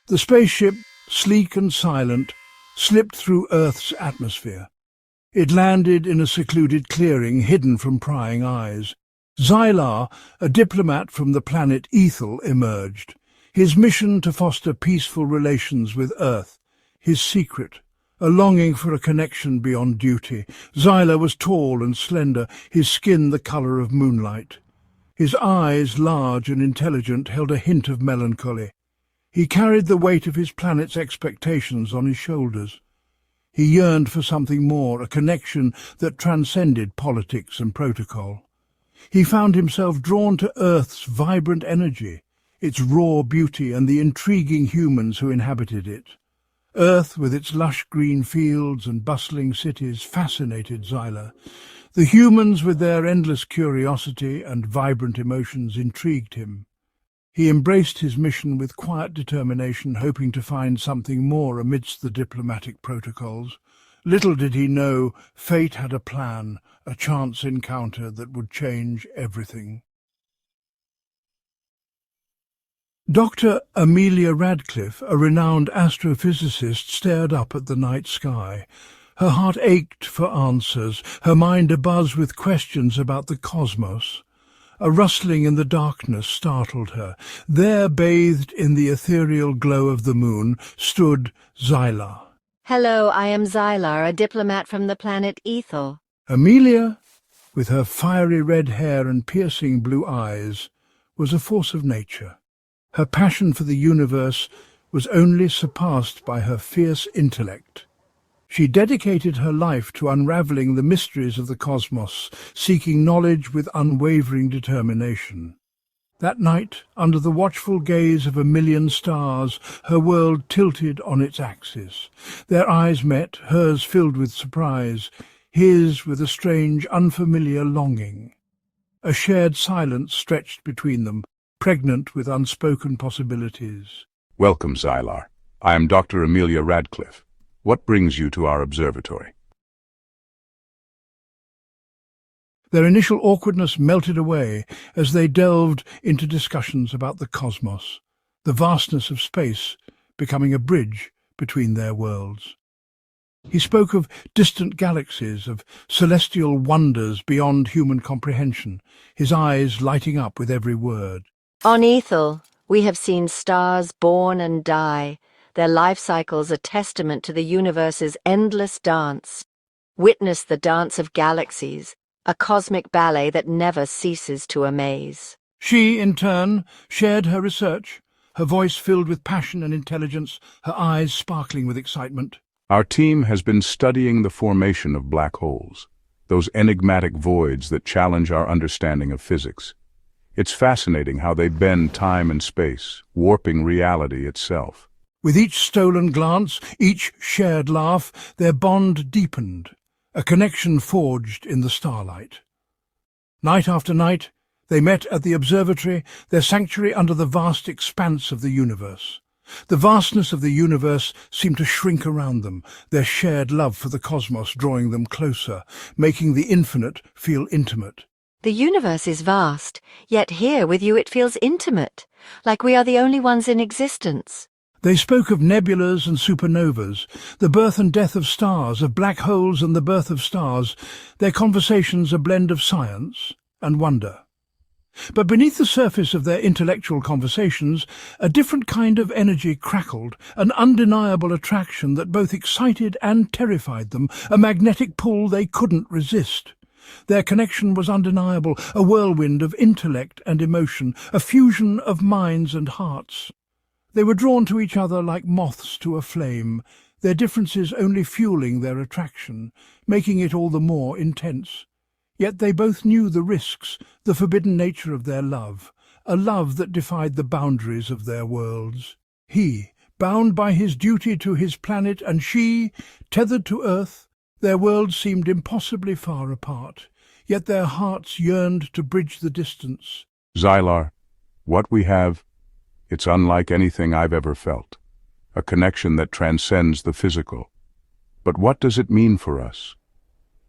The spaceship, sleek and silent, slipped through Earth's atmosphere. It landed in a secluded clearing hidden from prying eyes. Xylar, a diplomat from the planet Ethel, emerged. His mission to foster peaceful relations with Earth. His secret, a longing for a connection beyond duty. Xylar was tall and slender, his skin the colour of moonlight. His eyes, large and intelligent, held a hint of melancholy. He carried the weight of his planet's expectations on his shoulders. He yearned for something more, a connection that transcended politics and protocol. He found himself drawn to Earth's vibrant energy, its raw beauty and the intriguing humans who inhabited it. Earth, with its lush green fields and bustling cities, fascinated Xylar. The humans, with their endless curiosity and vibrant emotions, intrigued him. He embraced his mission with quiet determination, hoping to find something more amidst the diplomatic protocols. Little did he know, fate had a plan, a chance encounter that would change everything. Dr. Amelia Radcliffe, a renowned astrophysicist, stared up at the night sky. Her heart ached for answers, her mind abuzz with questions about the cosmos. A rustling in the darkness startled her. There, bathed in the ethereal glow of the moon, stood Xylar. Hello, I am Xylar, a diplomat from the planet Ethel. Amelia, with her fiery red hair and piercing blue eyes, was a force of nature. Her passion for the universe was only surpassed by her fierce intellect. She dedicated her life to unraveling the mysteries of the cosmos, seeking knowledge with unwavering determination. That night, under the watchful gaze of 1,000,000 stars, her world tilted on its axis. Their eyes met, hers filled with surprise, his with a strange, unfamiliar longing. A shared silence stretched between them, pregnant with unspoken possibilities. Welcome, Xylar. I am Dr. Amelia Radcliffe. What brings you to our observatory? Their initial awkwardness melted away as they delved into discussions about the cosmos, the vastness of space becoming a bridge between their worlds. He spoke of distant galaxies, of celestial wonders beyond human comprehension, his eyes lighting up with every word. On Ethel, we have seen stars born and die, their life cycles a testament to the universe's endless dance. Witness the dance of galaxies, a cosmic ballet that never ceases to amaze. She, in turn, shared her research, her voice filled with passion and intelligence, her eyes sparkling with excitement. Our team has been studying the formation of black holes, those enigmatic voids that challenge our understanding of physics. It's fascinating how they bend time and space, warping reality itself. With each stolen glance, each shared laugh, their bond deepened, a connection forged in the starlight. Night after night, they met at the observatory, their sanctuary under the vast expanse of the universe. The vastness of the universe seemed to shrink around them, their shared love for the cosmos drawing them closer, making the infinite feel intimate. The universe is vast, yet here with you it feels intimate, like we are the only ones in existence. They spoke of nebulas and supernovas, the birth and death of stars, of black holes and the birth of stars, their conversations a blend of science and wonder. But beneath the surface of their intellectual conversations, a different kind of energy crackled, an undeniable attraction that both excited and terrified them, a magnetic pull they couldn't resist. Their connection was undeniable, a whirlwind of intellect and emotion, a fusion of minds and hearts. They were drawn to each other like moths to a flame, their differences only fueling their attraction, making it all the more intense. Yet they both knew the risks, the forbidden nature of their love, a love that defied the boundaries of their worlds. He, bound by his duty to his planet, and she, tethered to Earth, their worlds seemed impossibly far apart, yet their hearts yearned to bridge the distance. Xylar, what we have, it's unlike anything I've ever felt, a connection that transcends the physical. But what does it mean for us?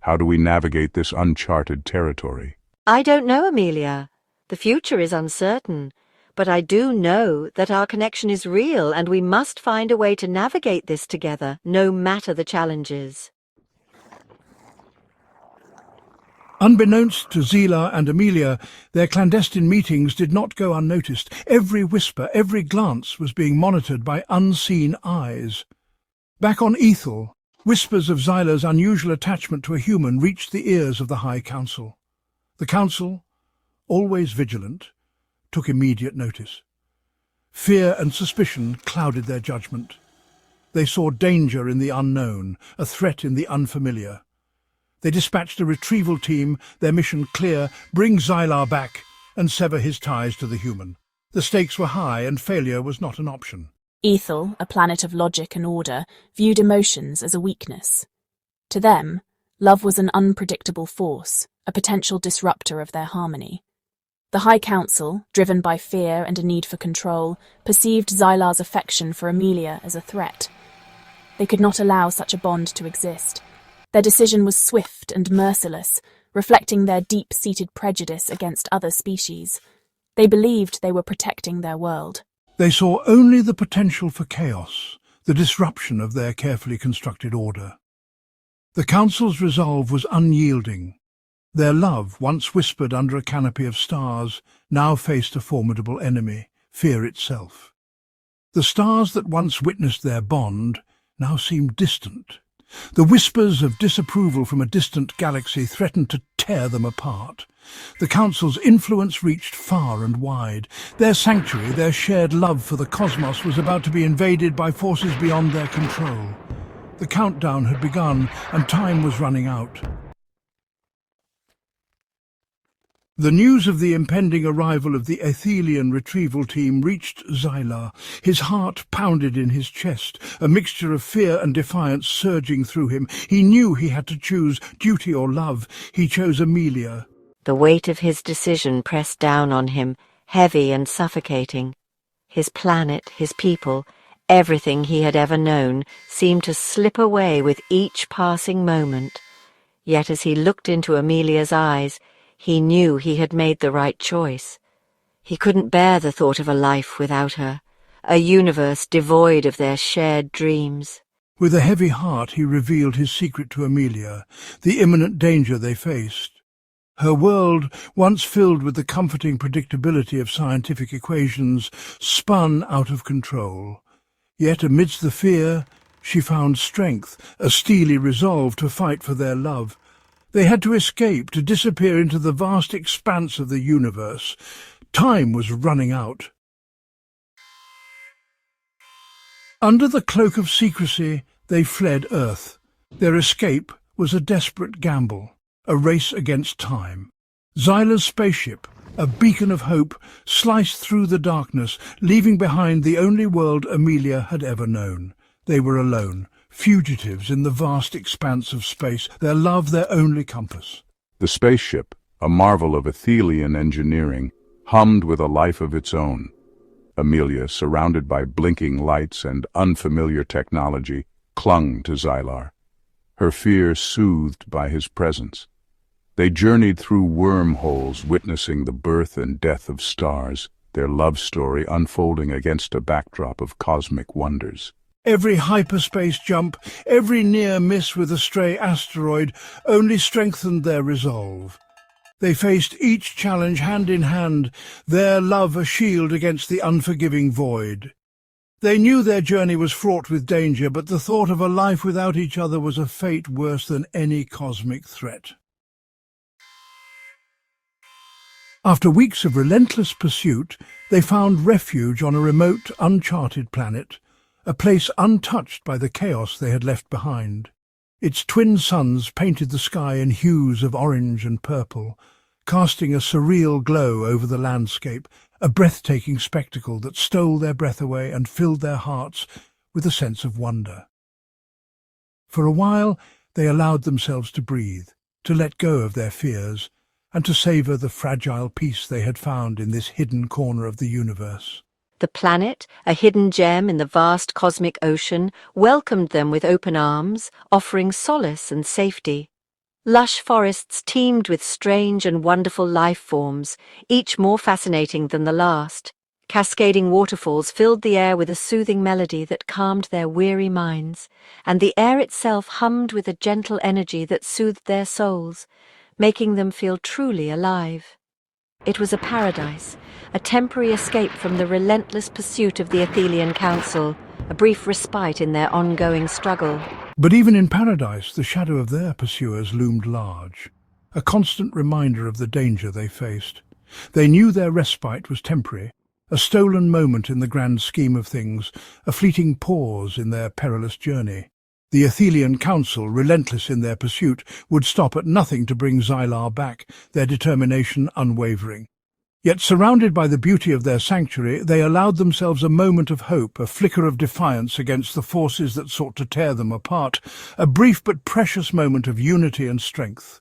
How do we navigate this uncharted territory? I don't know, Amelia. The future is uncertain, But I do know that our connection is real and we must find a way to navigate this together, no matter the challenges. Unbeknownst to Zila and Amelia, their clandestine meetings did not go unnoticed. Every whisper, every glance was being monitored by unseen eyes. Back on Ethel, whispers of Zyla's unusual attachment to a human reached the ears of the High Council. The Council, always vigilant, took immediate notice. Fear and suspicion clouded their judgment. They saw danger in the unknown, a threat in the unfamiliar. They dispatched a retrieval team, their mission clear: bring Zylar back and sever his ties to the human. The stakes were high and failure was not an option. Ethel, a planet of logic and order, viewed emotions as a weakness. To them, love was an unpredictable force, a potential disruptor of their harmony. The High Council, driven by fear and a need for control, perceived Zylar's affection for Amelia as a threat. They could not allow such a bond to exist. Their decision was swift and merciless, reflecting their deep-seated prejudice against other species. They believed they were protecting their world. They saw only the potential for chaos, the disruption of their carefully constructed order. The Council's resolve was unyielding. Their love, once whispered under a canopy of stars, now faced a formidable enemy, fear itself. The stars that once witnessed their bond now seemed distant. The whispers of disapproval from a distant galaxy threatened to tear them apart. The Council's influence reached far and wide. Their sanctuary, their shared love for the cosmos, was about to be invaded by forces beyond their control. The countdown had begun, and time was running out. The news of the impending arrival of the Athelian retrieval team reached Zylar. His heart pounded in his chest, a mixture of fear and defiance surging through him. He knew he had to choose duty or love. He chose Amelia. The weight of his decision pressed down on him, heavy and suffocating. His planet, his people, everything he had ever known, seemed to slip away with each passing moment. Yet as he looked into Amelia's eyes, he knew he had made the right choice. He couldn't bear the thought of a life without her, a universe devoid of their shared dreams. With a heavy heart he revealed his secret to Amelia, the imminent danger they faced. Her world, once filled with the comforting predictability of scientific equations, spun out of control. Yet amidst the fear, she found strength, a steely resolve to fight for their love. They had to escape, to disappear into the vast expanse of the universe. Time was running out. Under the cloak of secrecy, they fled Earth. Their escape was a desperate gamble, a race against time. Zyla's spaceship, a beacon of hope, sliced through the darkness, leaving behind the only world Amelia had ever known. They were alone, fugitives in the vast expanse of space, their love their only compass. The spaceship, a marvel of Athelian engineering, hummed with a life of its own. Amelia, surrounded by blinking lights and unfamiliar technology, clung to Zylar, her fear soothed by his presence. They journeyed through wormholes, witnessing the birth and death of stars, their love story unfolding against a backdrop of cosmic wonders. Every hyperspace jump, every near miss with a stray asteroid only strengthened their resolve. They faced each challenge hand in hand, their love a shield against the unforgiving void. They knew their journey was fraught with danger, but the thought of a life without each other was a fate worse than any cosmic threat. After weeks of relentless pursuit, they found refuge on a remote, uncharted planet, a place untouched by the chaos they had left behind. Its twin suns painted the sky in hues of orange and purple, casting a surreal glow over the landscape, a breathtaking spectacle that stole their breath away and filled their hearts with a sense of wonder. For a while, they allowed themselves to breathe, to let go of their fears, and to savour the fragile peace they had found in this hidden corner of the universe. The planet, a hidden gem in the vast cosmic ocean, welcomed them with open arms, offering solace and safety. Lush forests teemed with strange and wonderful life forms, each more fascinating than the last. Cascading waterfalls filled the air with a soothing melody that calmed their weary minds, and the air itself hummed with a gentle energy that soothed their souls, making them feel truly alive. It was a paradise, a temporary escape from the relentless pursuit of the Athelian Council, a brief respite in their ongoing struggle. But even in paradise, the shadow of their pursuers loomed large, a constant reminder of the danger they faced. They knew their respite was temporary, a stolen moment in the grand scheme of things, a fleeting pause in their perilous journey. The Athelian Council, relentless in their pursuit, would stop at nothing to bring Xylar back, their determination unwavering. Yet surrounded by the beauty of their sanctuary, they allowed themselves a moment of hope, a flicker of defiance against the forces that sought to tear them apart, a brief but precious moment of unity and strength.